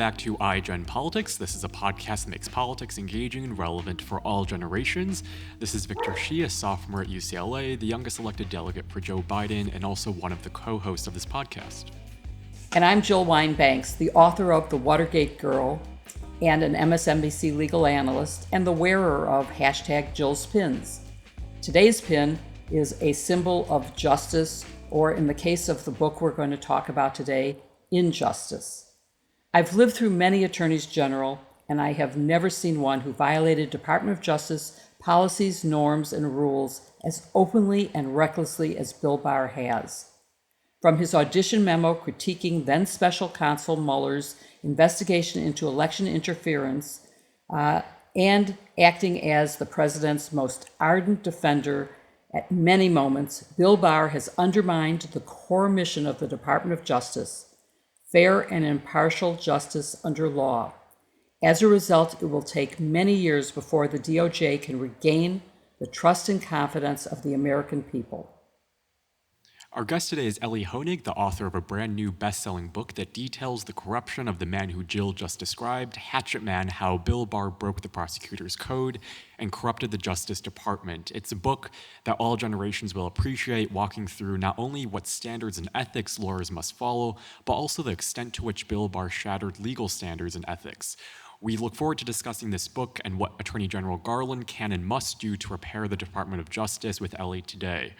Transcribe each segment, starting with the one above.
back to iGen Politics. This is a podcast that makes politics engaging and relevant for all generations. This is Victor Shi, a sophomore at UCLA, the youngest elected delegate for Joe Biden, and also one of the co-hosts of this podcast. And I'm Jill Wine-Banks, the author of The Watergate Girl and an MSNBC legal analyst and the wearer of #Jill's pins. Today's pin is a symbol of justice, or in the case of the book we're going to talk about today, injustice. I've lived through many attorneys general, and I have never seen one who violated Department of Justice policies, norms, and rules as openly and recklessly as Bill Barr has. From his audition memo critiquing then special counsel Mueller's investigation into election interference and acting as the president's most ardent defender at many moments, Bill Barr has undermined the core mission of the Department of Justice: fair and impartial justice under law. As a result, it will take many years before the DOJ can regain the trust and confidence of the American people. Our guest today is Elie Honig, the author of a brand new best-selling book that details the corruption of the man who Jill just described, Hatchet Man: How Bill Barr Broke the Prosecutor's Code and Corrupted the Justice Department. It's a book that all generations will appreciate, walking through not only what standards and ethics lawyers must follow, but also the extent to which Bill Barr shattered legal standards and ethics. We look forward to discussing this book and what Attorney General Garland can and must do to repair the Department of Justice with Elie today.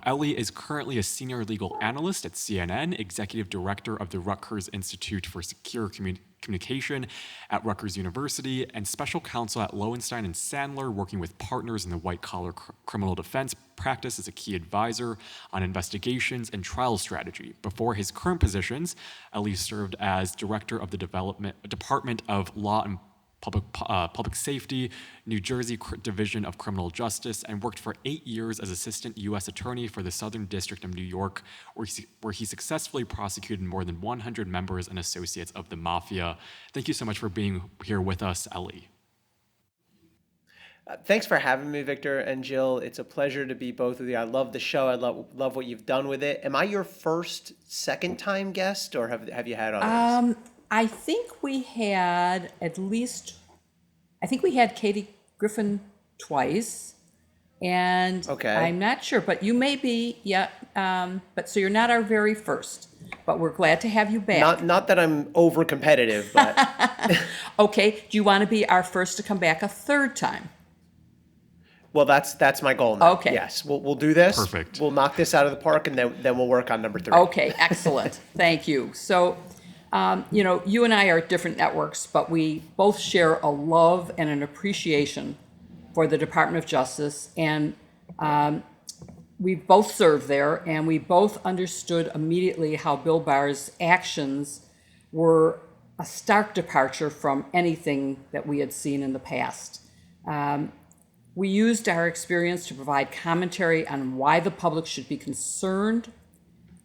Elie is currently a Senior Legal Analyst at CNN, Executive Director of the Rutgers Institute for Secure Communication at Rutgers University, and Special Counsel at Lowenstein and Sandler, working with partners in the white-collar criminal defense practice as a key advisor on investigations and trial strategy. Before his current positions, Elie served as Director of the Department of Law and Public Safety, New Jersey Division of Criminal Justice, and worked for 8 years as Assistant U.S. Attorney for the Southern District of New York, where he successfully prosecuted more than 100 members and associates of the mafia. Thank you so much for being here with us, Elie. Thanks for having me, Victor and Jill. It's a pleasure to be both of you. I love the show. I love what you've done with it. Am I your second-time guest, or have you had others? I think we had Katie Griffin twice, and okay. I'm not sure, but you may be, but so you're not our very first, but we're glad to have you back. Not that I'm over competitive, but. Okay, do you want to be our first to come back a third time? Well, that's my goal now. Okay. Yes, we'll do this. Perfect. We'll knock this out of the park, and then we'll work on number 3. Okay, excellent. Thank you. So, you and I are at different networks, but we both share a love and an appreciation for the Department of Justice, and we both served there, and we both understood immediately how Bill Barr's actions were a stark departure from anything that we had seen in the past. We used our experience to provide commentary on why the public should be concerned,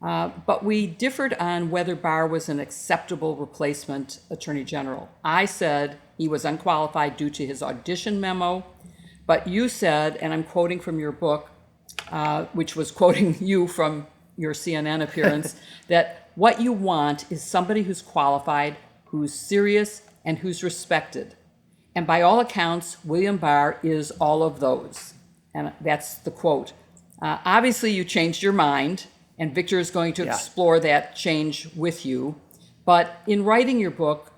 but we differed on whether Barr was an acceptable replacement Attorney General. I said he was unqualified due to his audition memo, but you said, and I'm quoting from your book, which was quoting you from your CNN appearance, that what you want is somebody who's qualified, who's serious, and who's respected. And by all accounts, William Barr is all of those. And that's the quote. Obviously, you changed your mind, and Victor is going to explore that change with you. But in writing your book,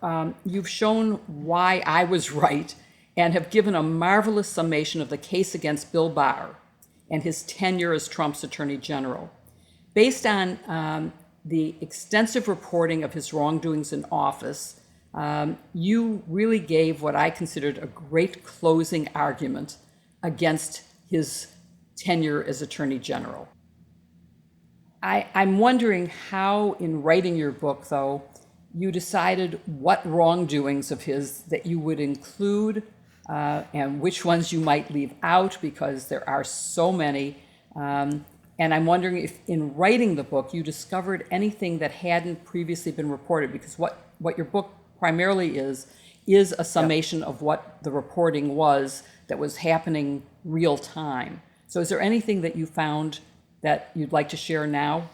you've shown why I was right and have given a marvelous summation of the case against Bill Barr and his tenure as Trump's Attorney General. Based on the extensive reporting of his wrongdoings in office, you really gave what I considered a great closing argument against his tenure as Attorney General. I'm wondering how, in writing your book, though, you decided what wrongdoings of his that you would include and which ones you might leave out, because there are so many. And I'm wondering if, in writing the book, you discovered anything that hadn't previously been reported, because what your book primarily is a summation of what the reporting was that was happening real time. So is there anything that you found that you'd like to share now?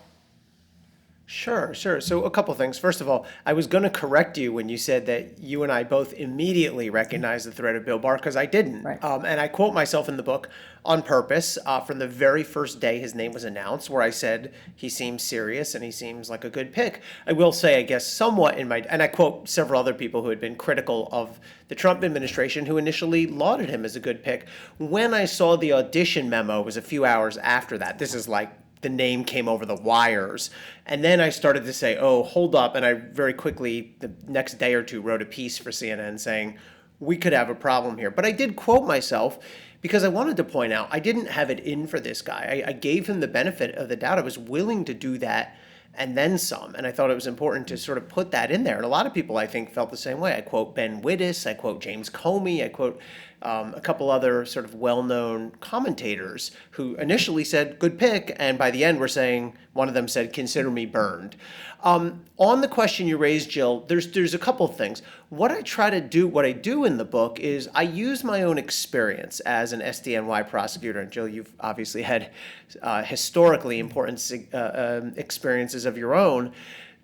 Sure, sure. So a couple things. First of all, I was going to correct you when you said that you and I both immediately recognized the threat of Bill Barr, because I didn't. Right. And I quote myself in the book on purpose from the very first day his name was announced, where I said he seems serious and he seems like a good pick. I will say, I guess, somewhat and I quote several other people who had been critical of the Trump administration who initially lauded him as a good pick. When I saw the audition memo, it was a few hours after that. This is like the name came over the wires. And then I started to say, oh, hold up. And I very quickly, the next day or two, wrote a piece for CNN saying, we could have a problem here. But I did quote myself because I wanted to point out I didn't have it in for this guy. I gave him the benefit of the doubt. I was willing to do that and then some. And I thought it was important to sort of put that in there. And a lot of people, I think, felt the same way. I quote Ben Wittes, I quote James Comey, I quote a couple other sort of well-known commentators who initially said, good pick, and by the end were saying, one of them said, consider me burned. On the question you raised, Jill, there's a couple of things. What I do in the book is I use my own experience as an SDNY prosecutor, and Jill, you've obviously had historically important experiences of your own,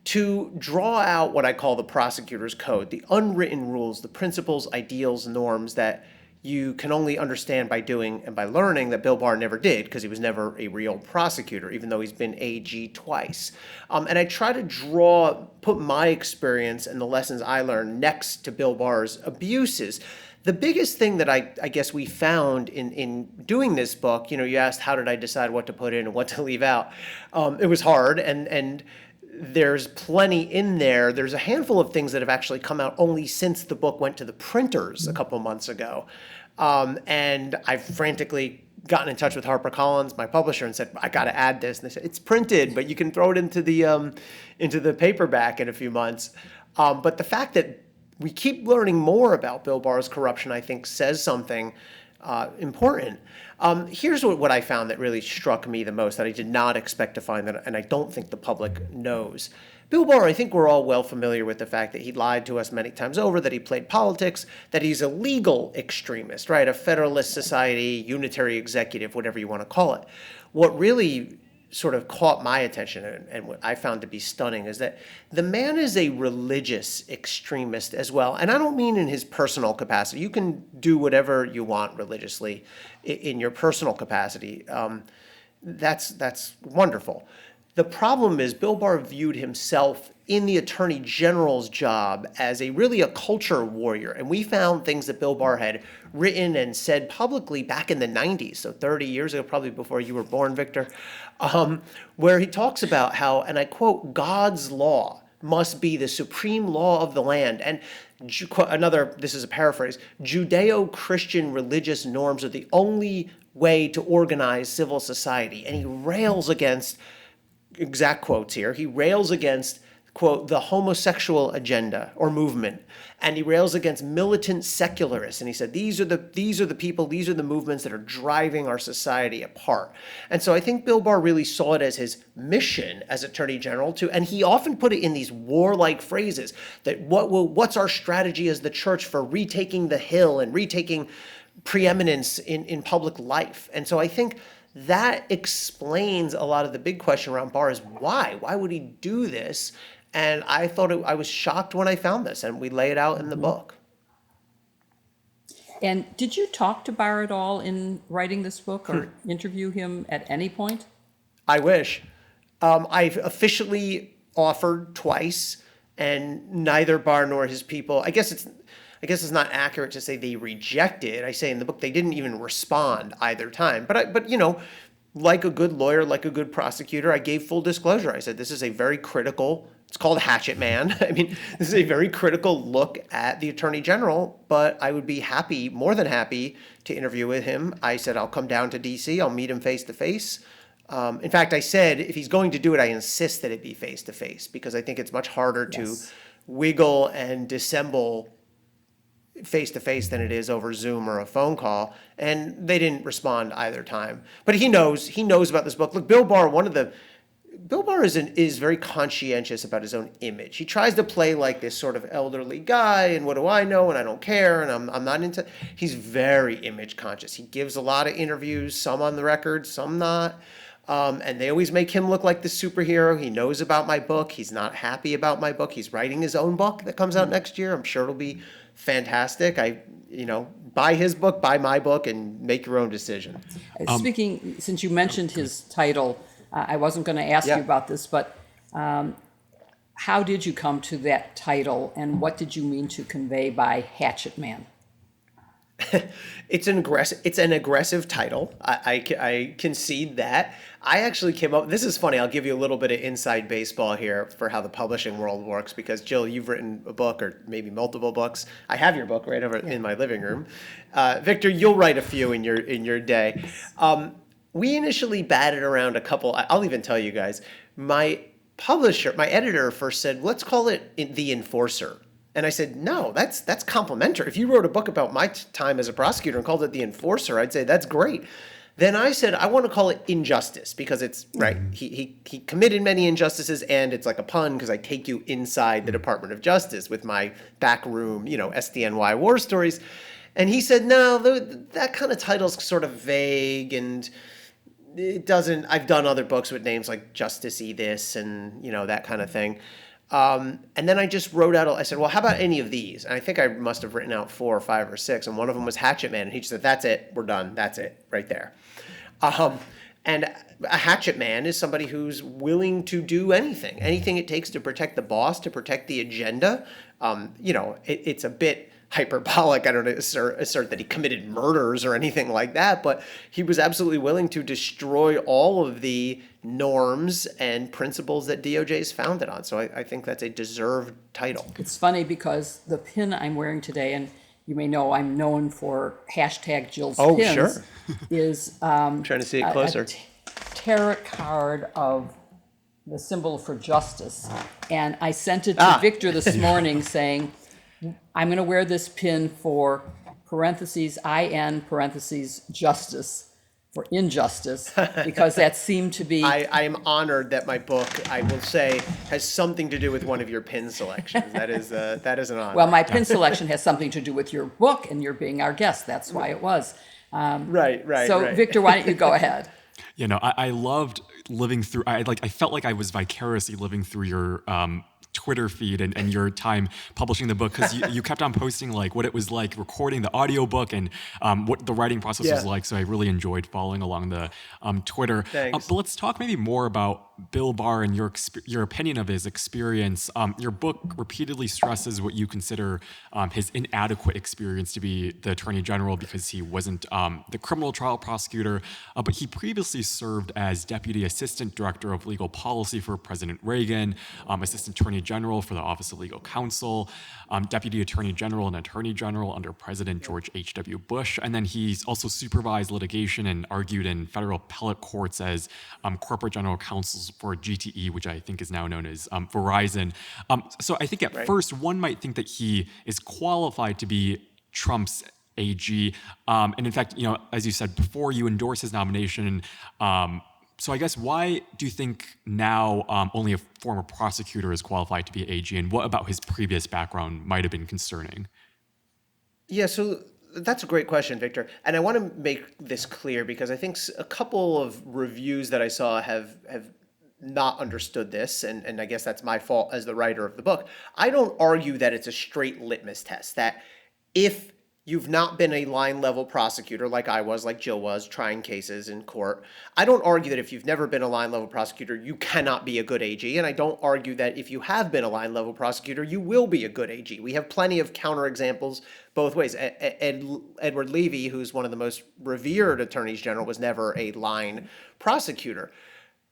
to draw out what I call the prosecutor's code, the unwritten rules, the principles, ideals, norms that you can only understand by doing and by learning that Bill Barr never did, because he was never a real prosecutor, even though he's been AG twice. And I try to put my experience and the lessons I learned next to Bill Barr's abuses. The biggest thing that I guess we found in doing this book, you asked how did I decide what to put in and what to leave out. It was hard, and there's plenty in there. There's a handful of things that have actually come out only since the book went to the printers a couple months ago. And I've frantically gotten in touch with HarperCollins, my publisher, and said, I got to add this. And they said, it's printed, but you can throw it into the paperback in a few months. But the fact that we keep learning more about Bill Barr's corruption, I think, says something important. Here's what I found that really struck me the most, that I did not expect to find, and I don't think the public knows. Bill Barr, I think we're all well familiar with the fact that he lied to us many times over, that he played politics, that he's a legal extremist, right? A Federalist Society, unitary executive, whatever you want to call it. What really sort of caught my attention and what I found to be stunning is that the man is a religious extremist as well. And I don't mean in his personal capacity. You can do whatever you want religiously in your personal capacity. That's wonderful. The problem is Bill Barr viewed himself in the Attorney General's job as really a culture warrior. And we found things that Bill Barr had written and said publicly back in the 90s, so 30 years ago, probably before you were born, Victor, where he talks about how, and I quote, God's law must be the supreme law of the land. And this is a paraphrase, Judeo-Christian religious norms are the only way to organize civil society. And he rails against, exact quotes here, he rails against, quote, the homosexual agenda or movement. And he rails against militant secularists. And he said, these are the people, these are the movements that are driving our society apart. And so I think Bill Barr really saw it as his mission as Attorney General and he often put it in these warlike phrases that what's our strategy as the church for retaking the hill and retaking preeminence in public life. And so I think that explains a lot of the big question around Barr is why? Why would he do this? And I was shocked when I found this, and we lay it out in the book. And did you talk to Barr at all in writing this book or interview him at any point? I wish. I've officially offered twice, and neither Barr nor his people, I guess it's not accurate to say they rejected. I say in the book they didn't even respond either time. But like a good lawyer, like a good prosecutor, I gave full disclosure. I said this is a very critical. It's called Hatchet Man. I mean, this is a very critical look at the Attorney General. But I would be more than happy to interview with him. I said I'll come down to D.C. I'll meet him face to face. In fact, I said if he's going to do it, I insist that it be face to face because I think it's much harder to wiggle and dissemble face-to-face than it is over Zoom or a phone call, and they didn't respond either time. But he knows about this book. Look, Bill Barr is very conscientious about his own image. He tries to play like this sort of elderly guy, and what do I know, and I don't care, and I'm not into. He's very image conscious. He gives a lot of interviews, some on the record, some not. And they always make him look like the superhero. He knows about my book. He's not happy about my book. He's writing his own book that comes out next year. I'm sure it'll be fantastic. Buy his book, buy my book, and make your own decision. Speaking, since you mentioned his title, I wasn't going to ask you about this, but how did you come to that title, and what did you mean to convey by Hatchet Man? It's an aggressive title. I concede that. I actually came up. This is funny. I'll give you a little bit of inside baseball here for how the publishing world works. Because Jill, you've written a book or maybe multiple books. I have your book right over in my living room. Victor, you'll write a few in your day. We initially batted around a couple. I'll even tell you guys. My editor first said, "Let's call it The Enforcer." And I said, no, that's complimentary. If you wrote a book about my time as a prosecutor and called it The Enforcer, I'd say that's great. Then I said, I want to call it Injustice because it's right. He committed many injustices, and it's like a pun because I take you inside the Department of Justice with my backroom, SDNY war stories. And he said, no, that kind of title's sort of vague, and it doesn't. I've done other books with names like Justice-y this and that kind of thing. And then I just wrote out, I said, well, how about any of these? And I think I must have written out 4 or 5 or 6. And one of them was Hatchet Man. And he just said, that's it. We're done. That's it right there. And a hatchet man is somebody who's willing to do anything it takes to protect the boss, to protect the agenda. It's a bit hyperbolic. I don't assert that he committed murders or anything like that, but he was absolutely willing to destroy all of the norms and principles that DOJ is founded on. So I think that's a deserved title. It's funny because the pin I'm wearing today, and you may know I'm known for #Jill's pins, sure. is I'm trying to see it closer. a tarot card of the symbol for justice. And I sent it to Victor this morning saying, I'm going to wear this pin for IN justice for injustice, because that seemed to be... I am honored that my book, I will say, has something to do with one of your pin selections. That is an honor. Well, my pin selection has something to do with your book and your being our guest. That's why it was. Right. So, Victor, why don't you go ahead? I loved living through. I felt like I was vicariously living through your Twitter feed and your time publishing the book, because you kept on posting like what it was like recording the audiobook and what the writing process was like. So I really enjoyed following along the Twitter. Thanks. But let's talk maybe more about Bill Barr and your opinion of his experience. Your book repeatedly stresses what you consider his inadequate experience to be the Attorney General, because he wasn't the criminal trial prosecutor, but he previously served as Deputy Assistant Director of Legal Policy for President Reagan, Assistant Attorney General for the Office of Legal Counsel, Deputy Attorney General and Attorney General under President George H.W. Bush, and then he's also supervised litigation and argued in federal appellate courts as Corporate General Counsel for GTE, which I think is now known as Verizon. So I think at first one might think that he is qualified to be Trump's AG. And in fact, as you said before, you endorse his nomination. So I guess why do you think now only a former prosecutor is qualified to be AG, and what about his previous background might have been concerning? Yeah, so that's a great question, Victor. And I want to make this clear because I think a couple of reviews that I saw have not understood this, and I guess that's my fault as the writer of the book. I don't argue that it's a straight litmus test, that if you've not been a line-level prosecutor like I was, like Jill was, trying cases in court, I don't argue that if you've never been a line-level prosecutor, you cannot be a good AG, and I don't argue that if you have been a line-level prosecutor, you will be a good AG. We have plenty of counterexamples both ways. Edward Levy, who's one of the most revered attorneys general, was never a line prosecutor.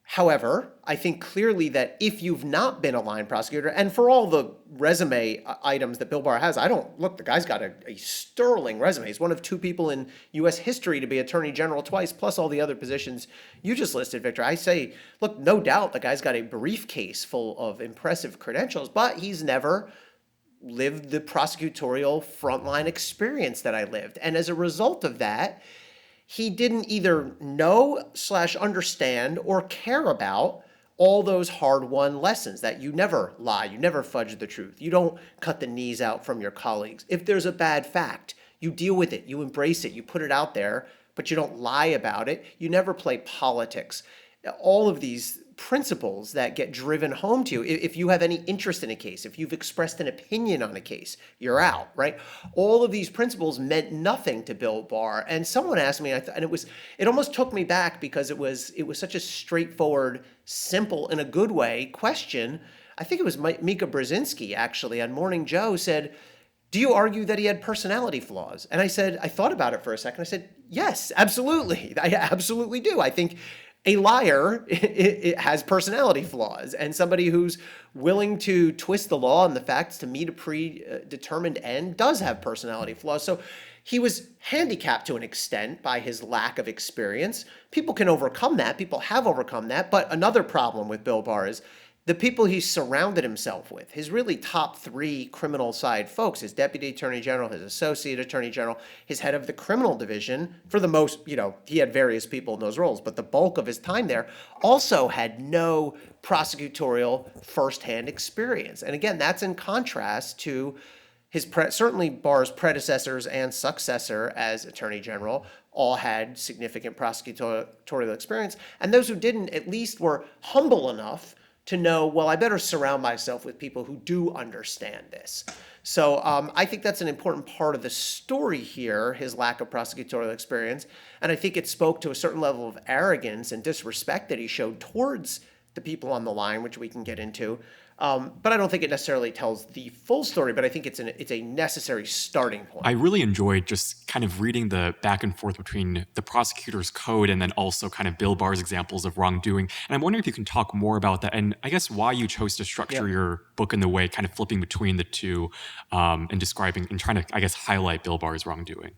However, I think clearly that if you've not been a line prosecutor, and for all the resume items that Bill Barr has, the guy's got a sterling resume. He's one of 2 people in U.S. history to be attorney general twice, plus all the other positions you just listed, Victor. I say, look, no doubt the guy's got a briefcase full of impressive credentials, but he's never lived the prosecutorial frontline experience that I lived. And as a result of that, he didn't either know/understand or care about all those hard-won lessons that you never lie, you never fudge the truth, you don't cut the knees out from your colleagues. If there's a bad fact, you deal with it, you embrace it, you put it out there, but you don't lie about it. You never play politics. all of these principles that get driven home to you. If you have any interest in a case, if you've expressed an opinion on a case, you're out, right? All of these principles meant nothing to Bill Barr. And someone asked me, and it almost took me back because it was such a straightforward, simple, in a good way question. I think it was Mika Brzezinski actually on Morning Joe said, "Do you argue that he had personality flaws?" And I said, I thought about it for a second. I said, yes, absolutely. I absolutely do. I think a liar it has personality flaws, and somebody who's willing to twist the law and the facts to meet a predetermined end does have personality flaws. So he was handicapped to an extent by his lack of experience. People can overcome that. People have overcome that. But another problem with Bill Barr is the people he surrounded himself with, his really top three criminal side folks, his deputy attorney general, his associate attorney general, his head of the criminal division, for the most, he had various people in those roles, but the bulk of his time there also had no prosecutorial firsthand experience. And again, that's in contrast to certainly Barr's predecessors and successor as attorney general all had significant prosecutorial experience. And those who didn't at least were humble enough to know, well, I better surround myself with people who do understand this. So I think that's an important part of the story here, his lack of prosecutorial experience. And I think it spoke to a certain level of arrogance and disrespect that he showed towards the people on the line, which we can get into. But I don't think it necessarily tells the full story, but I think it's a necessary starting point. I really enjoyed just kind of reading the back and forth between the prosecutor's code and then also kind of Bill Barr's examples of wrongdoing. And I'm wondering if you can talk more about that and I guess why you chose to structure your book in the way, kind of flipping between the two and describing and trying to, I guess, highlight Bill Barr's wrongdoing.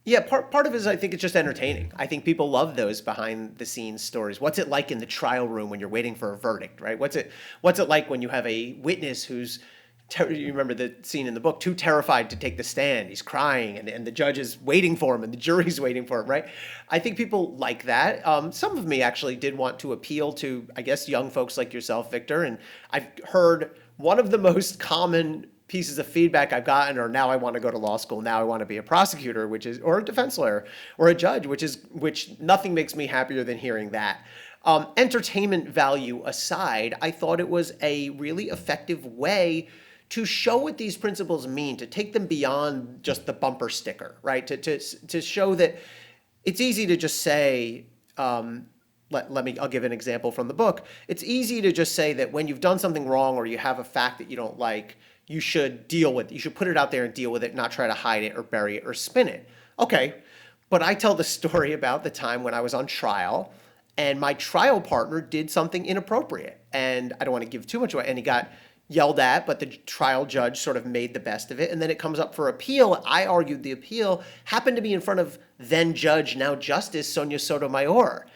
Yeah, part of it is I think it's just entertaining. I think people love those behind the scenes stories. What's it like in the trial room when you're waiting for a verdict, right? What's it like when you have a witness who's, you remember the scene in the book, too terrified to take the stand. He's crying and the judge is waiting for him and the jury's waiting for him, right? I think people like that. Some of me actually did want to appeal to, I guess, young folks like yourself, Victor. And I've heard one of the most common pieces of feedback I've gotten are, now I want to go to law school, now I want to be a prosecutor, or a defense lawyer, or a judge, which nothing makes me happier than hearing that. Entertainment value aside, I thought it was a really effective way to show what these principles mean, to take them beyond just the bumper sticker, right? To show that it's easy to just say, I'll give an example from the book. It's easy to just say that when you've done something wrong or you have a fact that you don't like, you should deal with it. You should put it out there and deal with it, not try to hide it or bury it or spin it. Okay, but I tell the story about the time when I was on trial and my trial partner did something inappropriate. And I don't want to give too much away. And he got yelled at, but the trial judge sort of made the best of it. And then it comes up for appeal. I argued the appeal, happened to be in front of then judge, now Justice Sonia Sotomayor.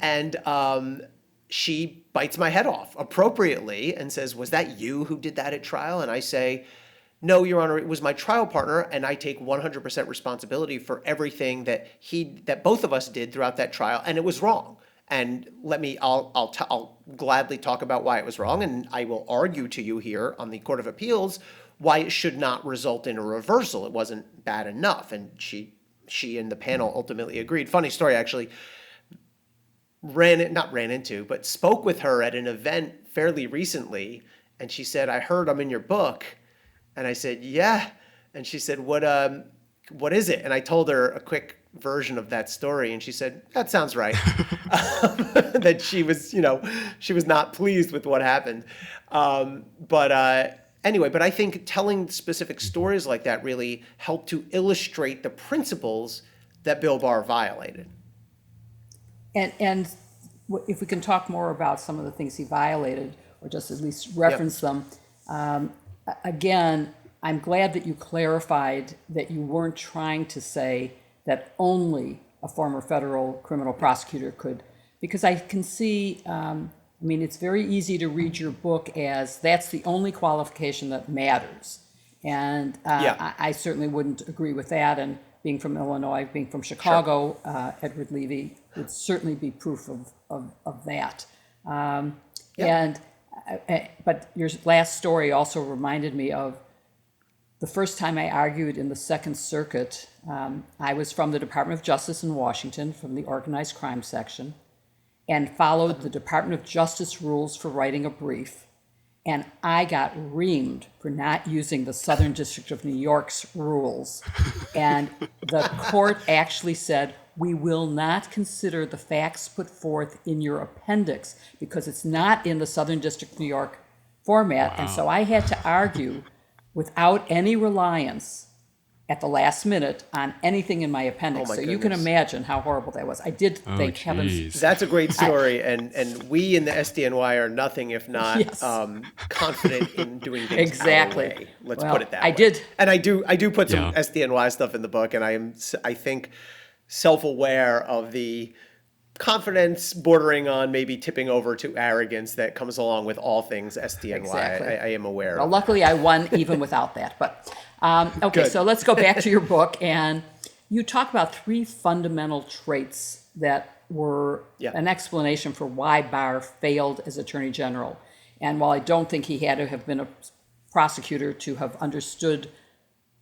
And she bites my head off appropriately and says, "Was that you who did that at trial?" And I say, "No, Your Honor, it was my trial partner, and I take 100% responsibility for everything that both of us did throughout that trial, and it was wrong. And I'll gladly talk about why it was wrong, and I will argue to you here on the Court of Appeals why it should not result in a reversal. It wasn't bad enough." And she and the panel ultimately agreed. Funny story, actually. Spoke with her at an event fairly recently, and she said, "I heard I'm in your book." And I said, "Yeah." And she said, what is it?" And I told her a quick version of that story, and she said, "That sounds right." That she was not pleased with what happened. Anyway, but I think telling specific stories like that really helped to illustrate the principles that Bill Barr violated. And if we can talk more about some of the things he violated, or just at least reference them, again, I'm glad that you clarified that you weren't trying to say that only a former federal criminal prosecutor could, because I can see, it's very easy to read your book as that's the only qualification that matters. And I certainly wouldn't agree with that. And being from Illinois, being from Chicago, sure. Edward Levy would certainly be proof of that. But your last story also reminded me of the first time I argued in the Second Circuit. I was from the Department of Justice in Washington, from the Organized Crime Section. and followed the Department of Justice rules for writing a brief. And I got reamed for not using the Southern District of New York's rules. And the court actually said, we will not consider the facts put forth in your appendix because it's not in the Southern District of New York format. And so I had to argue without any reliance at the last minute on anything in my appendix. Oh my So you can goodness. imagine how horrible that was. I did thank heavens. geez. That's a great story, and we in the SDNY are nothing if not Yes. confident in doing things Exactly. our way. Let's Well, put it that I way. did. And I do put some Yeah. SDNY stuff in the book, and I think self-aware of the confidence bordering on maybe tipping over to arrogance that comes along with all things SDNY. Exactly. I am aware Well, of. luckily I won even without that. But okay, Good. so let's go back to your book. And you talk about three fundamental traits that were Yeah. an explanation for why Barr failed as Attorney General. And while I don't think he had to have been a prosecutor to have understood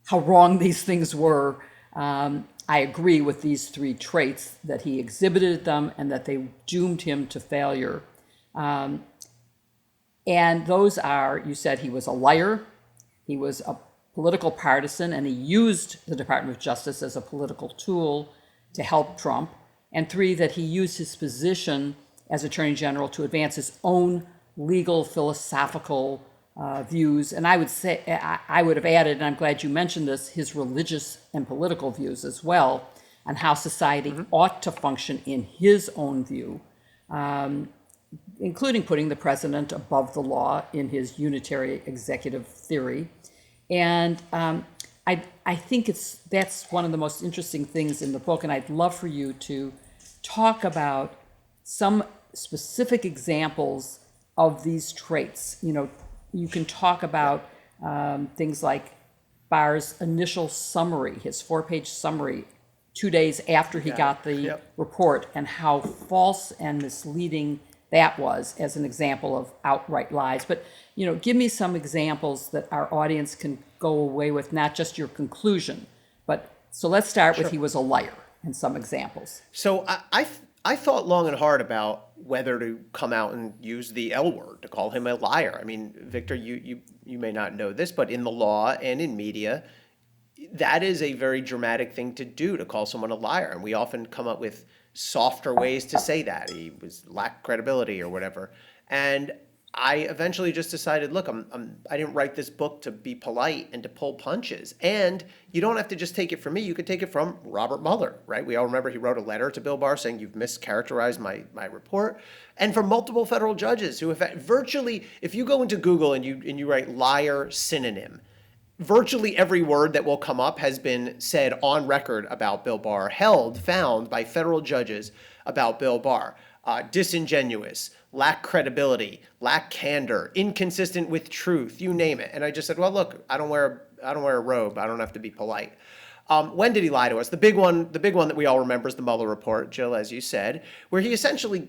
how wrong these things were, I agree with these three traits, that he exhibited them and that they doomed him to failure. And those are, you said he was a liar, he was a political partisan, and he used the Department of Justice as a political tool to help Trump. And three, that he used his position as Attorney General to advance his own legal philosophical views. And I would say, I would have added, and I'm glad you mentioned this, his religious and political views as well, on how society ought to function in his own view, including putting the president above the law in his unitary executive theory. And I think that's one of the most interesting things in the book, and I'd love for you to talk about some specific examples of these traits. You know, you can talk about things like Barr's initial summary, his 4-page summary, 2 days after he got the Yep. report, and how false and misleading that was as an example of outright lies. But, you know, give me some examples that our audience can go away with, not just your conclusion, but so let's start with he was a liar and some examples. So I thought long and hard about whether to come out and use the L word, to call him a liar. I mean, Victor, you may not know this, but in the law and in media, that is a very dramatic thing to do, to call someone a liar. And we often come up with softer ways to say that. He lacked credibility or whatever. And I eventually just decided, look, I didn't write this book to be polite and to pull punches. And you don't have to just take it from me. You could take it from Robert Mueller, right? We all remember he wrote a letter to Bill Barr saying, you've mischaracterized my report. And from multiple federal judges who have virtually, if you go into Google and you write liar synonym, virtually every word that will come up has been said on record about Bill Barr, found by federal judges about Bill Barr. Disingenuous, lack credibility, lack candor, inconsistent with truth, you name it. And I just said, well, look, I don't wear a robe. I don't have to be polite. When did he lie to us? The big one that we all remember is the Mueller report, Jill, as you said, where he essentially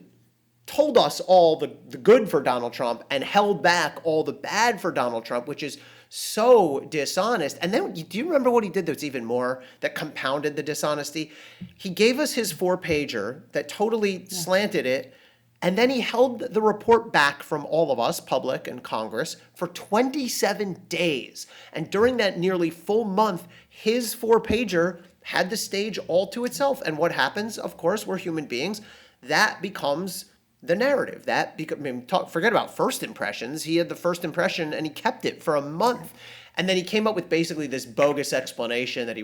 told us all the good for Donald Trump and held back all the bad for Donald Trump, which is so dishonest. And then, do you remember what he did that's even more, that compounded the dishonesty? He gave us his 4-pager that totally slanted it, and then he held the report back from all of us, public and Congress, for 27 days. And during that nearly full month, his 4-pager had the stage all to itself. And what happens, of course, we're human beings, that becomes the narrative. Forget about first impressions. He had the first impression and he kept it for a month. And then he came up with basically this bogus explanation that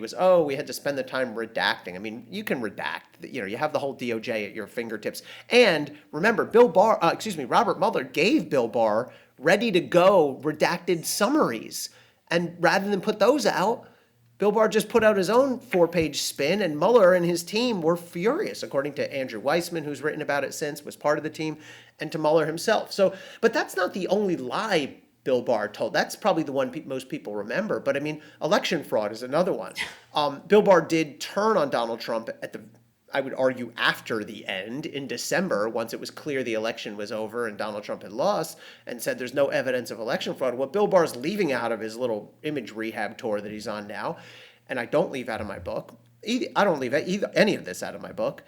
we had to spend the time redacting. I mean, you can redact. You have the whole DOJ at your fingertips. And remember, Robert Mueller gave Bill Barr ready to go redacted summaries. And rather than put those out, Bill Barr just put out his own 4-page spin, and Mueller and his team were furious, according to Andrew Weissman, who's written about it since, was part of the team, and to Mueller himself. But that's not the only lie Bill Barr told. That's probably the one most people remember. But I mean, election fraud is another one. Bill Barr did turn on Donald Trump I would argue, after the end in December, once it was clear the election was over and Donald Trump had lost, and said there's no evidence of election fraud. What Bill Barr's leaving out of his little image rehab tour that he's on now, and I don't leave out of my book, I don't leave any of this out of my book,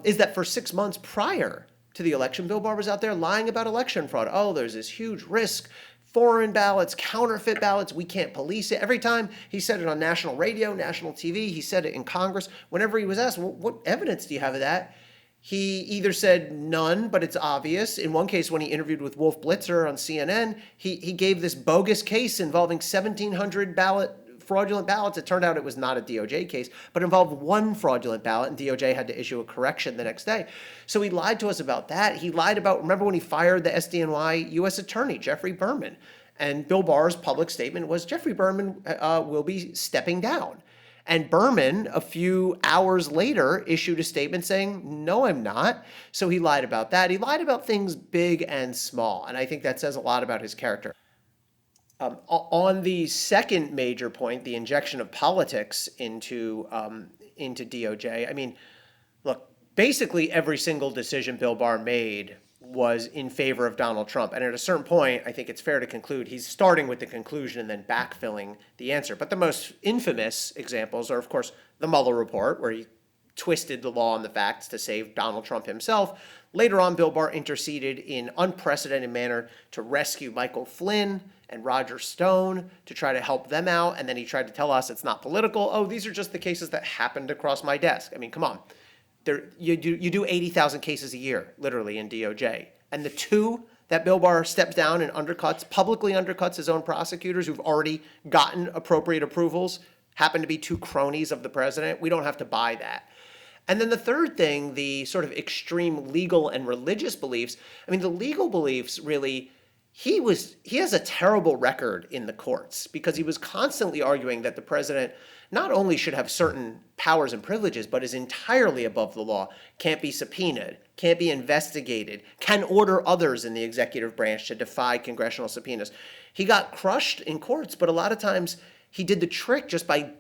is that for 6 months prior to the election, Bill Barr was out there lying about election fraud. Oh, there's this huge risk. Foreign ballots, counterfeit ballots, we can't police it. Every time he said it on national radio, national TV, he said it in Congress. Whenever he was asked, well, what evidence do you have of that? He either said none, but it's obvious. In one case, when he interviewed with Wolf Blitzer on CNN, he gave this bogus case involving 1,700 fraudulent ballots. It turned out it was not a DOJ case, but involved one fraudulent ballot, and DOJ had to issue a correction the next day. So he lied to us about that. He lied about, remember when he fired the SDNY U.S. Attorney, Jeffrey Berman? And Bill Barr's public statement was Jeffrey Berman will be stepping down. And Berman, a few hours later, issued a statement saying, no, I'm not. So he lied about that. He lied about things big and small. And I think that says a lot about his character. On the second major point, the injection of politics into DOJ, I mean, look, basically every single decision Bill Barr made was in favor of Donald Trump. And at a certain point, I think it's fair to conclude he's starting with the conclusion and then backfilling the answer. But the most infamous examples are, of course, the Mueller report, where he twisted the law and the facts to save Donald Trump himself. Later on, Bill Barr interceded in unprecedented manner to rescue Michael Flynn and Roger Stone to try to help them out. And then he tried to tell us it's not political. Oh, these are just the cases that happened across my desk. I mean, come on. You do 80,000 cases a year, literally, in DOJ. And the two that Bill Barr steps down and publicly undercuts his own prosecutors who've already gotten appropriate approvals, happen to be two cronies of the president. We don't have to buy that. And then the third thing, the sort of extreme legal and religious beliefs. I mean, the legal beliefs really, he has a terrible record in the courts because he was constantly arguing that the president not only should have certain powers and privileges, but is entirely above the law, can't be subpoenaed, can't be investigated, can order others in the executive branch to defy congressional subpoenas. He got crushed in courts, but a lot of times he did the trick just by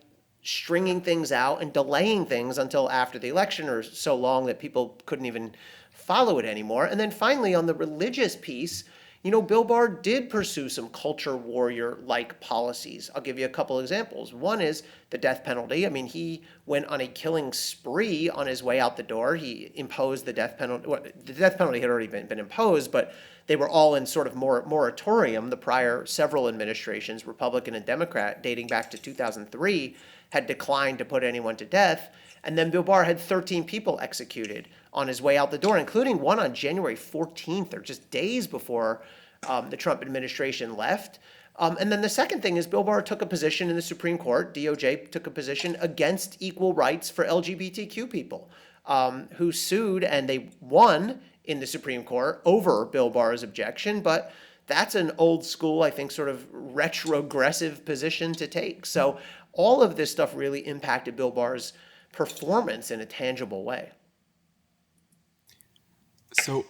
stringing things out and delaying things until after the election, or so long that people couldn't even follow it anymore. And then finally, on the religious piece, you know, Bill Barr did pursue some culture warrior-like policies. I'll give you a couple examples. One is the death penalty. I mean, he went on a killing spree on his way out the door. He imposed the death penalty. Well, the death penalty had already been imposed, but they were all in sort of moratorium. The prior several administrations, Republican and Democrat, dating back to 2003, had declined to put anyone to death. And then Bill Barr had 13 people executed on his way out the door, including one on January 14th, or just days before the Trump administration left. And then the second thing is Bill Barr took a position in the Supreme Court, DOJ took a position against equal rights for LGBTQ people, who sued, and they won in the Supreme Court over Bill Barr's objection. But that's an old school, I think, sort of retrogressive position to take. So all of this stuff really impacted Bill Barr's performance in a tangible way. So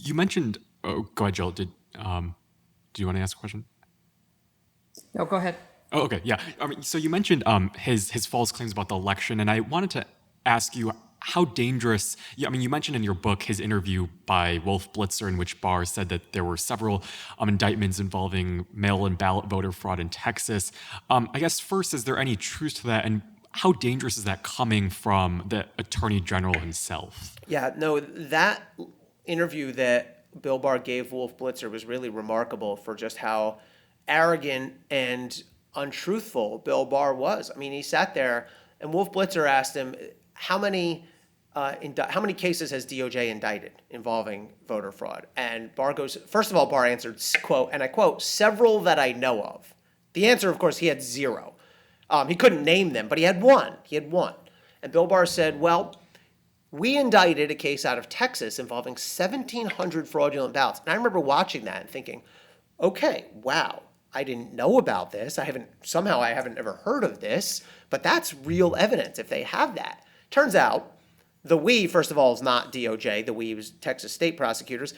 you mentioned, go ahead, Jill. Do you want to ask a question? No, go ahead. Oh, okay, yeah. I mean, so you mentioned his false claims about the election, and I wanted to ask you how dangerous. I mean, you mentioned in your book his interview by Wolf Blitzer, in which Barr said that there were several indictments involving mail-in ballot voter fraud in Texas. I guess first, is there any truth to that, and how dangerous is that coming from the Attorney General himself? Yeah, no, that interview that Bill Barr gave Wolf Blitzer was really remarkable for just how arrogant and untruthful Bill Barr was. I mean, he sat there and Wolf Blitzer asked him, how many cases has DOJ indicted involving voter fraud? And Barr goes, first of all, Barr answered, quote, and I quote, several that I know of. The answer, of course, he had zero. He couldn't name them, but he had one. And Bill Barr said, well, we indicted a case out of Texas involving 1,700 fraudulent ballots. And I remember watching that and thinking, okay, wow, I didn't know about this. I haven't ever heard of this, but that's real evidence if they have that. Turns out the we, first of all, is not DOJ. The we was Texas state prosecutors.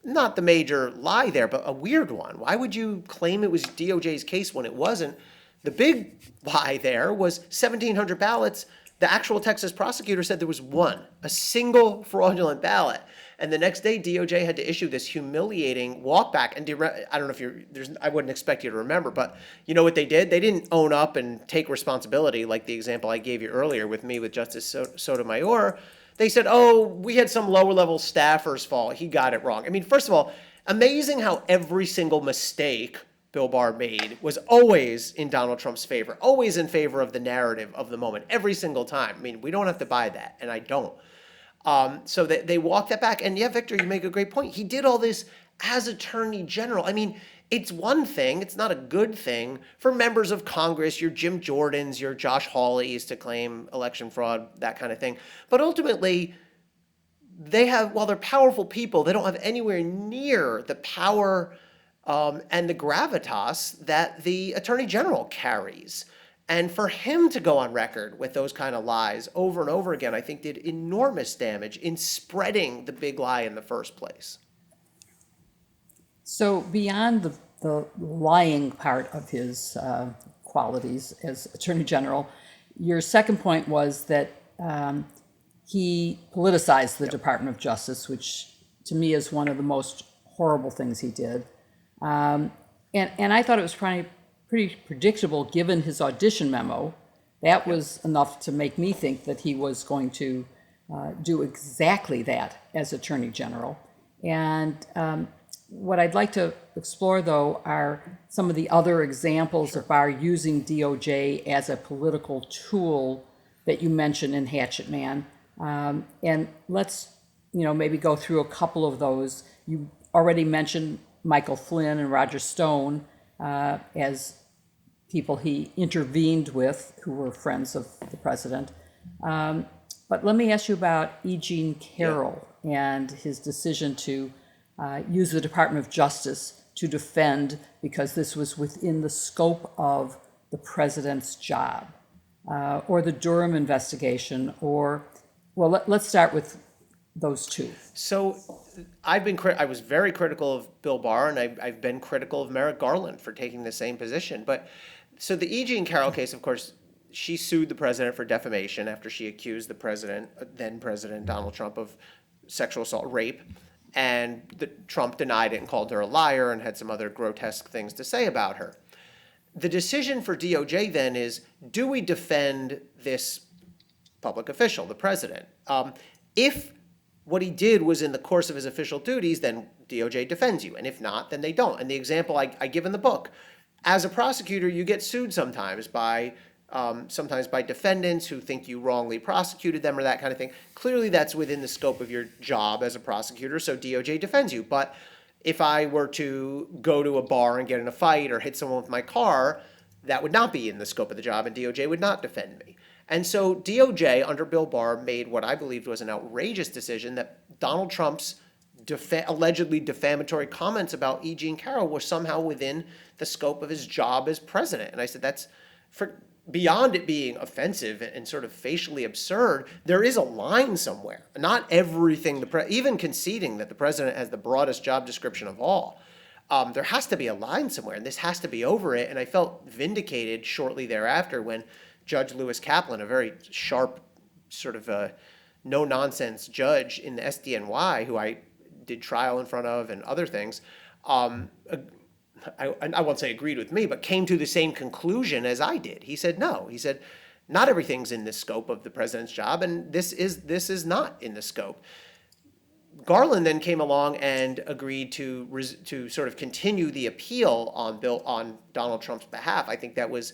Not the major lie there, but a weird one. Why would you claim it was DOJ's case when it wasn't? The big lie there was 1,700 ballots. The actual Texas prosecutor said there was one, a single fraudulent ballot. And the next day, DOJ had to issue this humiliating walkback. And I don't know if I wouldn't expect you to remember, but you know what they did? They didn't own up and take responsibility like the example I gave you earlier with Justice Sotomayor. They said, oh, we had some lower level staffer's fault. He got it wrong. I mean, first of all, amazing how every single mistake Bill Barr made was always in Donald Trump's favor, always in favor of the narrative of the moment, every single time. I mean, we don't have to buy that, and I don't. So they walked that back. And yeah, Victor, you make a great point. He did all this as Attorney General. I mean, it's one thing, it's not a good thing for members of Congress, your Jim Jordans, your Josh Hawleys to claim election fraud, that kind of thing. But ultimately, they have, while they're powerful people, they don't have anywhere near the power and the gravitas that the Attorney General carries. And for him to go on record with those kind of lies over and over again, I think did enormous damage in spreading the big lie in the first place. So beyond the lying part of his qualities as Attorney General, your second point was that he politicized the Department of Justice, which to me is one of the most horrible things he did. And I thought it was pretty predictable given his audition memo. That was enough to make me think that he was going to do exactly that as Attorney General. And what I'd like to explore, though, are some of the other examples of Barr using DOJ as a political tool that you mentioned in Hatchet Man. And let's, maybe go through a couple of those. You already mentioned Michael Flynn and Roger Stone as people he intervened with who were friends of the president. But let me ask you about E. Jean Carroll and his decision to use the Department of Justice to defend because this was within the scope of the president's job, or the Durham investigation, or, well, let's start with those two. So I was very critical of Bill Barr, and I've been critical of Merrick Garland for taking the same position. But so the E. Jean Carroll case, of course, she sued the president for defamation after she accused the then President Donald Trump, of sexual assault, rape. And Trump denied it and called her a liar and had some other grotesque things to say about her. The decision for DOJ then is, do we defend this public official, the president? If what he did was in the course of his official duties, then DOJ defends you. And if not, then they don't. And the example I give in the book, as a prosecutor, you get sued sometimes by defendants who think you wrongly prosecuted them or that kind of thing. Clearly, that's within the scope of your job as a prosecutor, so DOJ defends you. But if I were to go to a bar and get in a fight or hit someone with my car, that would not be in the scope of the job, and DOJ would not defend me. And so DOJ, under Bill Barr, made what I believed was an outrageous decision that Donald Trump's allegedly defamatory comments about E. Jean Carroll were somehow within the scope of his job as president. And I said, that's beyond it being offensive and sort of facially absurd. There is a line somewhere. Not everything, even conceding that the president has the broadest job description of all, there has to be a line somewhere, and this has to be over it. And I felt vindicated shortly thereafter when Judge Lewis Kaplan, a very sharp, sort of no-nonsense judge in the SDNY, who I did trial in front of and other things, I won't say agreed with me, but came to the same conclusion as I did. He said, no. He said, not everything's in the scope of the president's job, and this is not in the scope. Garland then came along and agreed to sort of continue the appeal on Donald Trump's behalf. I think that was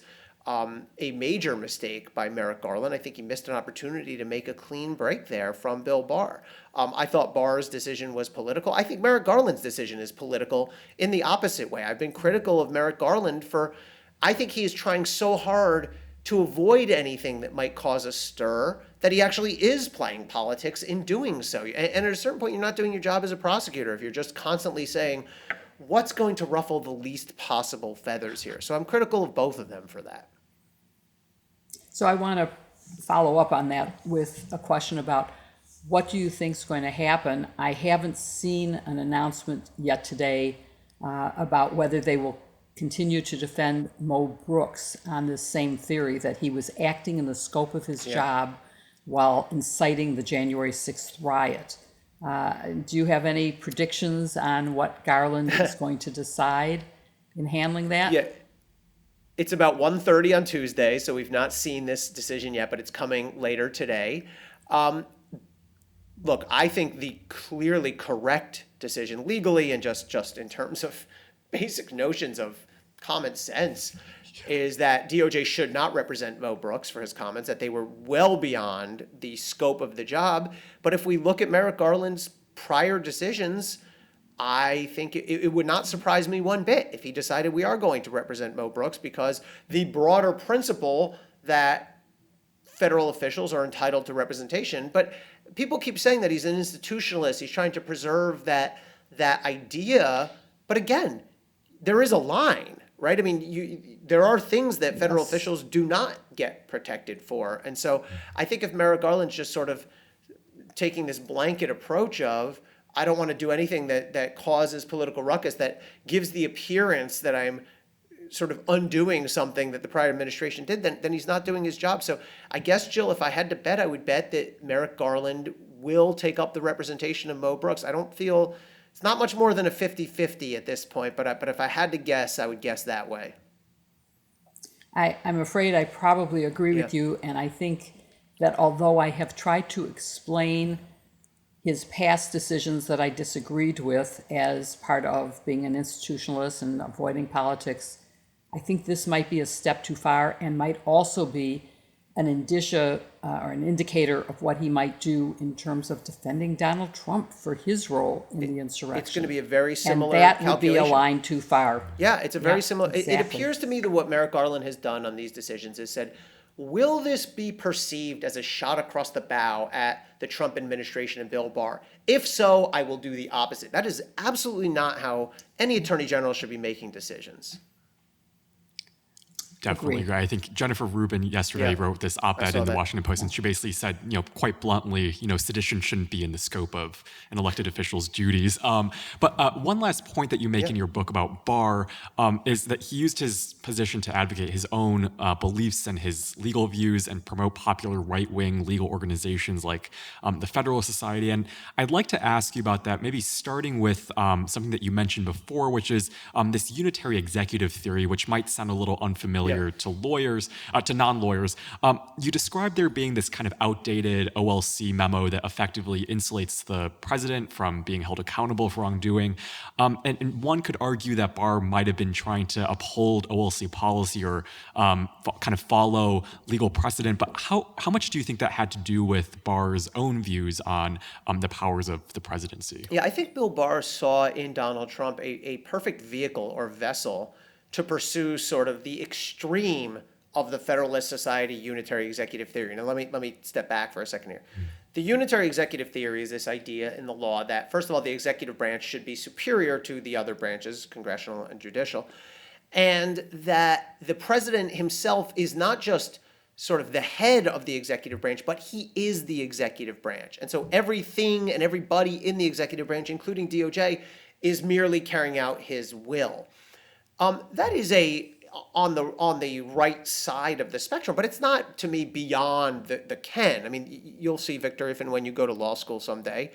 a major mistake by Merrick Garland. I think he missed an opportunity to make a clean break there from Bill Barr. I thought Barr's decision was political. I think Merrick Garland's decision is political in the opposite way. I've been critical of Merrick Garland I think he is trying so hard to avoid anything that might cause a stir that he actually is playing politics in doing so. And at a certain point, you're not doing your job as a prosecutor if you're just constantly saying, what's going to ruffle the least possible feathers here? So I'm critical of both of them for that. So I want to follow up on that with a question about what do you think is going to happen? I haven't seen an announcement yet today about whether they will continue to defend Mo Brooks on this same theory that he was acting in the scope of his job while inciting the January 6th riot. Do you have any predictions on what Garland is going to decide in handling that? Yeah. It's about 1:30 on Tuesday, so we've not seen this decision yet, but it's coming later today. look, I think the clearly correct decision legally and just in terms of basic notions of common sense is that DOJ should not represent Mo Brooks for his comments, that they were well beyond the scope of the job. But if we look at Merrick Garland's prior decisions, I think it would not surprise me one bit if he decided we are going to represent Mo Brooks, because the broader principle that federal officials are entitled to representation. But people keep saying that he's an institutionalist. He's trying to preserve that idea. But again, there is a line, right? I mean, there are things that federal officials do not get protected for. And so I think if Merrick Garland's just sort of taking this blanket approach of, I don't want to do anything that causes political ruckus, that gives the appearance that I'm sort of undoing something that the prior administration did, then he's not doing his job. So I guess, Jill, if I had to bet, I would bet that Merrick Garland will take up the representation of Mo Brooks. I don't feel, it's not much more than a 50-50 at this point, but if I had to guess, I would guess that way. I'm afraid I probably agree with you, and I think that although I have tried to explain his past decisions that I disagreed with as part of being an institutionalist and avoiding politics, I think this might be a step too far and might also be an indicia or an indicator of what he might do in terms of defending Donald Trump for his role in the insurrection. It's going to be a very similar and that calculation. would be a line too far. Yeah, it's a very similar. Exactly. It appears to me that what Merrick Garland has done on these decisions is said, will this be perceived as a shot across the bow at the Trump administration and Bill Barr? If so, I will do the opposite. That is absolutely not how any attorney general should be making decisions. Definitely agree. I think Jennifer Rubin yesterday wrote this op-ed in the Washington Post, and she basically said, quite bluntly, sedition shouldn't be in the scope of an elected official's duties. But one last point that you make in your book about Barr is that he used his position to advocate his own beliefs and his legal views and promote popular right-wing legal organizations like the Federalist Society. And I'd like to ask you about that, maybe starting with something that you mentioned before, which is this unitary executive theory, which might sound a little unfamiliar to lawyers, to non-lawyers. You described there being this kind of outdated OLC memo that effectively insulates the president from being held accountable for wrongdoing. And one could argue that Barr might have been trying to uphold OLC policy or kind of follow legal precedent. But how much do you think that had to do with Barr's own views on the powers of the presidency? Yeah, I think Bill Barr saw in Donald Trump a perfect vehicle or vessel to pursue sort of the extreme of the Federalist Society unitary executive theory. Now, let me step back for a second here. The unitary executive theory is this idea in the law that, first of all, the executive branch should be superior to the other branches, congressional and judicial, and that the president himself is not just sort of the head of the executive branch, but he is the executive branch. And so everything and everybody in the executive branch, including DOJ, is merely carrying out his will. That is on the right side of the spectrum, but it's not, to me, beyond the ken. I mean, you'll see, Victor, if and when you go to law school someday,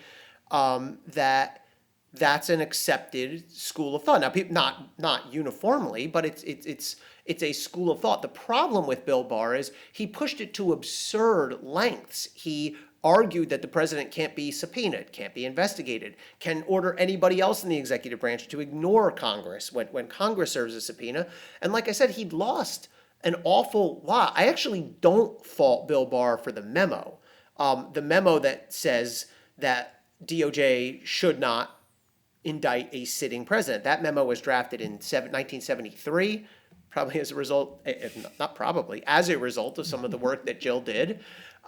that's an accepted school of thought. Now, not uniformly, but it's a school of thought. The problem with Bill Barr is he pushed it to absurd lengths. He argued that the president can't be subpoenaed, can't be investigated, can order anybody else in the executive branch to ignore Congress when Congress serves a subpoena. And like I said, he'd lost an awful lot. I actually don't fault Bill Barr for the memo. The memo that says that DOJ should not indict a sitting president. That memo was drafted in 1973, probably as a result, not probably, as a result of some of the work that Jill did.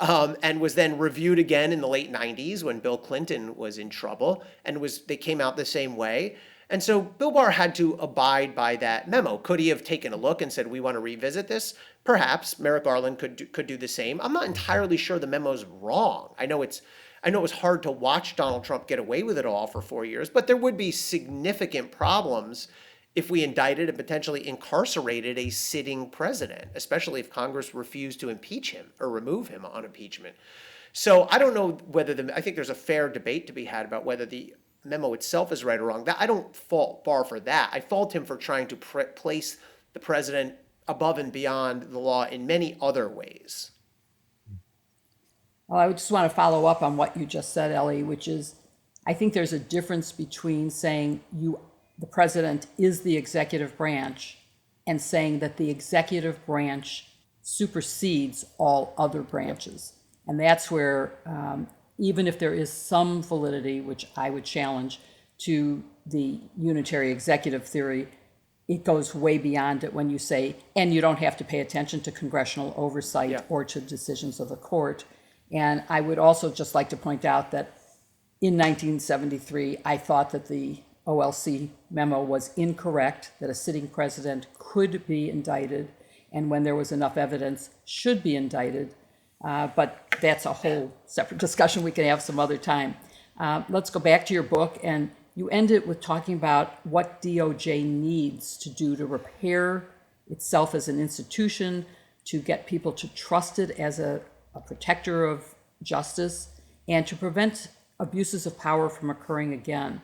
And was then reviewed again in the late 90s when Bill Clinton was in trouble, and they came out the same way. And so Bill Barr had to abide by that memo. Could he have taken a look and said, we want to revisit this? Perhaps. Merrick Garland could do the same. I'm not entirely sure the memo's wrong. I know it was hard to watch Donald Trump get away with it all for 4 years, but there would be significant problems if we indicted and potentially incarcerated a sitting president, especially if Congress refused to impeach him or remove him on impeachment. So I don't know I think there's a fair debate to be had about whether the memo itself is right or wrong. I don't fault Barr for that. I fault him for trying to place the president above and beyond the law in many other ways. Well, I just want to follow up on what you just said, Elie, which is, I think there's a difference between saying the president is the executive branch and saying that the executive branch supersedes all other branches. And that's where, even if there is some validity, which I would challenge, to the unitary executive theory, it goes way beyond it when you say, and you don't have to pay attention to congressional oversight or to decisions of the court. And I would also just like to point out that in 1973, I thought that the OLC memo was incorrect, that a sitting president could be indicted, and when there was enough evidence, should be indicted. But that's a whole separate discussion we can have some other time. Let's go back to your book, and you end it with talking about what DOJ needs to do to repair itself as an institution, to get people to trust it as a protector of justice, and to prevent abuses of power from occurring again.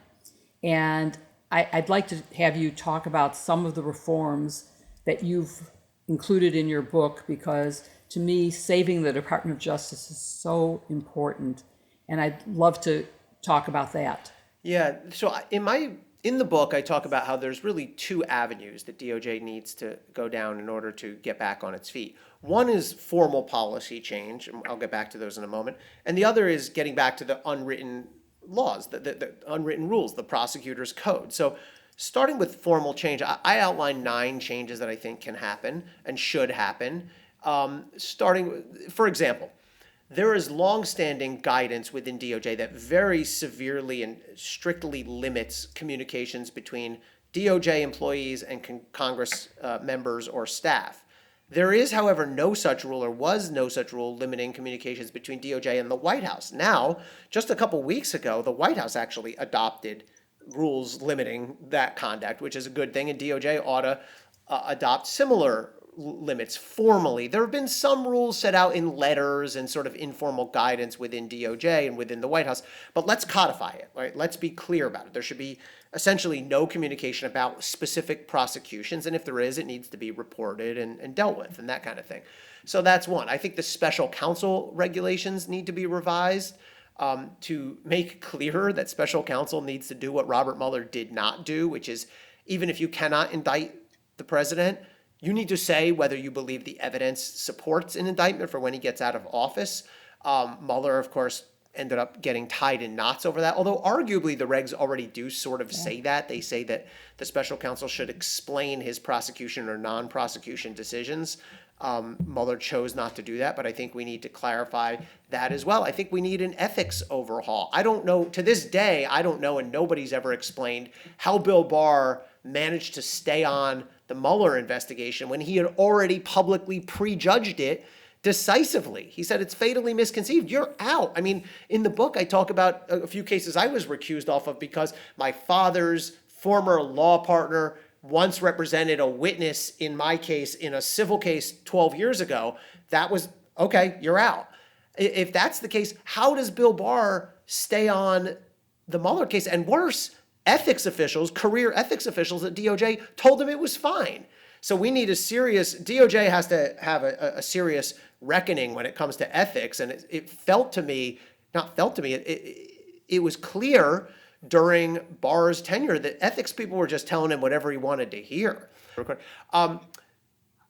And I'd like to have you talk about some of the reforms that you've included in your book, because to me, saving the Department of Justice is so important. And I'd love to talk about that. Yeah. So in the book, I talk about how there's really two avenues that DOJ needs to go down in order to get back on its feet. One is formal policy change, and I'll get back to those in a moment. And the other is getting back to the unwritten laws, the unwritten rules, the prosecutor's code. So starting with formal change, I outlined 9 changes that I think can happen and should happen. Starting, for example, there is longstanding guidance within DOJ that very severely and strictly limits communications between DOJ employees and Congress members or staff. There is, however, no such rule, or was no such rule, limiting communications between DOJ and the White House. Now, just a couple weeks ago, the White House actually adopted rules limiting that conduct, which is a good thing, and DOJ ought to adopt similar limits formally. There have been some rules set out in letters and sort of informal guidance within DOJ and within the White House, but let's codify it, right? Let's be clear about it. There should be essentially no communication about specific prosecutions, and if there is, it needs to be reported and dealt with and that kind of thing. So that's one. I think the special counsel regulations need to be revised to make clear that special counsel needs to do what Robert Mueller did not do, which is, even if you cannot indict the president, you need to say whether you believe the evidence supports an indictment for when he gets out of office. Mueller, of course, ended up getting tied in knots over that, although arguably the regs already do sort of say that. They say that the special counsel should explain his prosecution or non-prosecution decisions. Mueller chose not to do that, but I think we need to clarify that as well. I think we need an ethics overhaul. I don't know, to this day, I don't know, and nobody's ever explained how Bill Barr managed to stay on the Mueller investigation when he had already publicly prejudged it decisively. He said, it's fatally misconceived. You're out. I mean, in the book, I talk about a few cases I was recused off of because my father's former law partner once represented a witness in my case in a civil case 12 years ago. That was, okay, you're out. If that's the case, how does Bill Barr stay on the Mueller case? And worse, ethics officials, career ethics officials at DOJ told him it was fine. So we need DOJ has to have a serious reckoning when it comes to ethics. And it was clear during Barr's tenure that ethics people were just telling him whatever he wanted to hear.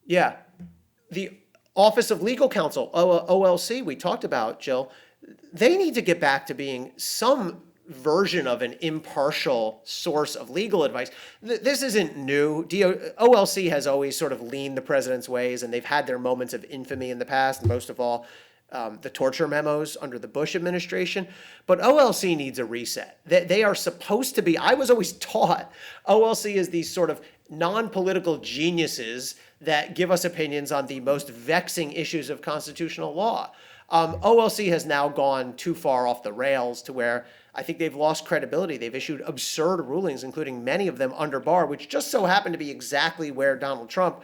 The Office of Legal Counsel, OLC, we talked about, Jill, they need to get back to being some version of an impartial source of legal advice. This isn't new. OLC has always sort of leaned the president's ways, and they've had their moments of infamy in the past, most of all the torture memos under the Bush administration. But OLC needs a reset. They are supposed to be, I was always taught, OLC is these sort of non-political geniuses that give us opinions on the most vexing issues of constitutional law. OLC has now gone too far off the rails to where I think they've lost credibility. They've issued absurd rulings, including many of them under Barr, which just so happened to be exactly where Donald Trump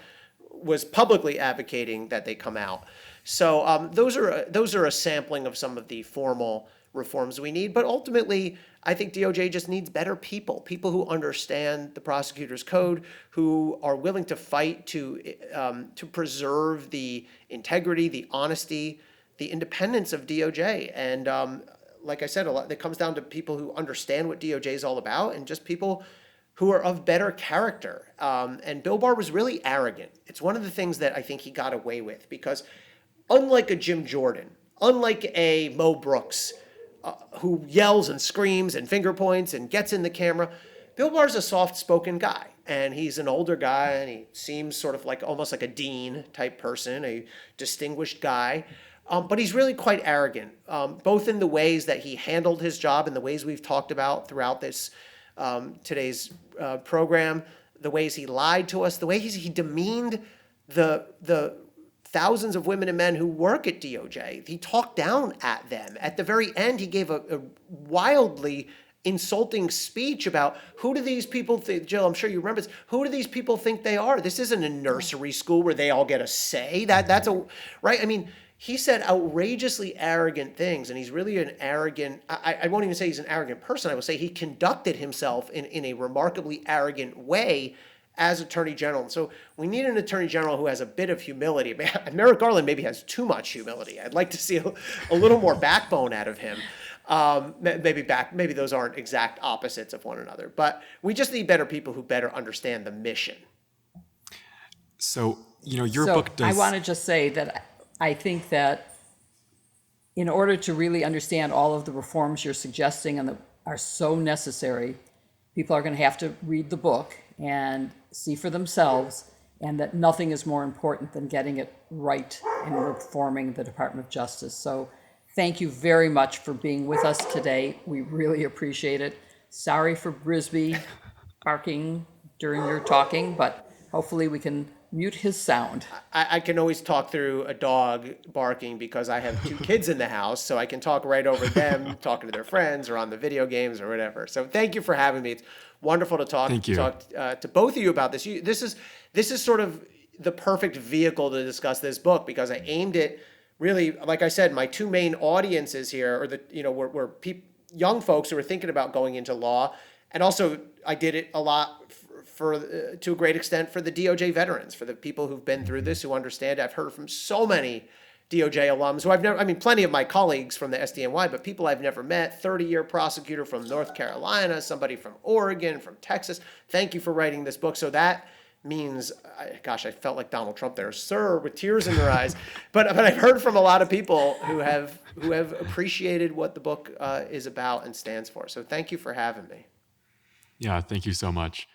was publicly advocating that they come out. So those are a sampling of some of the formal reforms we need. But ultimately, I think DOJ just needs better people who understand the prosecutor's code, who are willing to fight to preserve the integrity, the honesty, the independence of DOJ. And like I said, a lot that comes down to people who understand what DOJ is all about and just people who are of better character. And Bill Barr was really arrogant. It's one of the things that I think he got away with because unlike a Jim Jordan, unlike a Mo Brooks, who yells and screams and finger points and gets in the camera, Bill Barr's a soft-spoken guy. And he's an older guy, and he seems sort of like almost like a dean type person, a distinguished guy. But he's really quite arrogant, both in the ways that he handled his job and the ways we've talked about throughout this today's program, the ways he lied to us, the way he demeaned the thousands of women and men who work at DOJ. He talked down at them. At the very end, he gave a wildly insulting speech about who do these people think, Jill, I'm sure you remember this, who do these people think they are? This isn't a nursery school where they all get a say. That's a, right? I mean, he said outrageously arrogant things, and he's really an arrogant, I won't even say he's an arrogant person, I will say he conducted himself in a remarkably arrogant way as Attorney General. And so we need an Attorney General who has a bit of humility. Merrick Garland maybe has too much humility. I'd like to see a little more backbone out of him. Maybe those aren't exact opposites of one another, but we just need better people who better understand the mission. So, your book does... I want to just say that I think that in order to really understand all of the reforms you're suggesting and that are so necessary, people are going to have to read the book and see for themselves, and that nothing is more important than getting it right and reforming the Department of Justice. So thank you very much for being with us today. We really appreciate it. Sorry for Brisby barking during your talking, but hopefully we can mute his sound. I can always talk through a dog barking because I have 2 kids in the house, so I can talk right over them, talking to their friends or on the video games or whatever. So thank you for having me. It's wonderful to talk to both of you about this. This is sort of the perfect vehicle to discuss this book because I aimed it really, like I said, my 2 main audiences here are were young folks who are thinking about going into law, and also I did it a lot to a great extent for the DOJ veterans, for the people who've been through this, who understand. I've heard from so many DOJ alums who plenty of my colleagues from the SDNY, but people I've never met, 30-year prosecutor from North Carolina, somebody from Oregon, from Texas. Thank you for writing this book. So that means, I felt like Donald Trump there, sir, with tears in their eyes. But I've heard from a lot of people who have appreciated what the book is about and stands for. So thank you for having me. Yeah, thank you so much.